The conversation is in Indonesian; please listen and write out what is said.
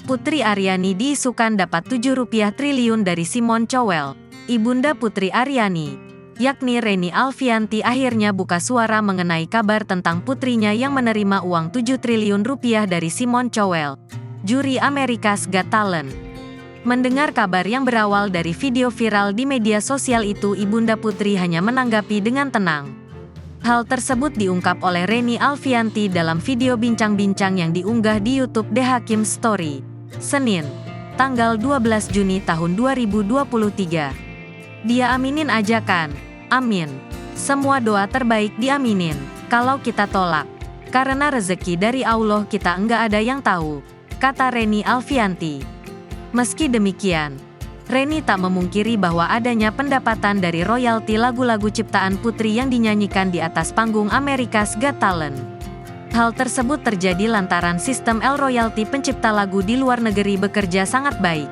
Putri Aryani diisukan dapat Rp7 triliun dari Simon Cowell. Ibunda Putri Aryani, yakni Reni Alfianti, akhirnya buka suara mengenai kabar tentang putrinya yang menerima uang Rp7 triliun dari Simon Cowell, juri America's Got Talent. Mendengar kabar yang berawal dari video viral di media sosial itu, Ibunda Putri hanya menanggapi dengan tenang. Hal tersebut diungkap oleh Reni Alfianti dalam video bincang-bincang yang diunggah di YouTube The Hakim Story, Senin, tanggal 12 Juni tahun 2023. Dia aminin aja kan? Amin. Semua doa terbaik diaminin. Kalau kita tolak, karena rezeki dari Allah kita enggak ada yang tahu, kata Reni Alfianti. Meski demikian, Reni tak memungkiri bahwa adanya pendapatan dari royalti lagu-lagu ciptaan Putri yang dinyanyikan di atas panggung America's Got Talent. Hal tersebut terjadi lantaran sistem royalti pencipta lagu di luar negeri bekerja sangat baik.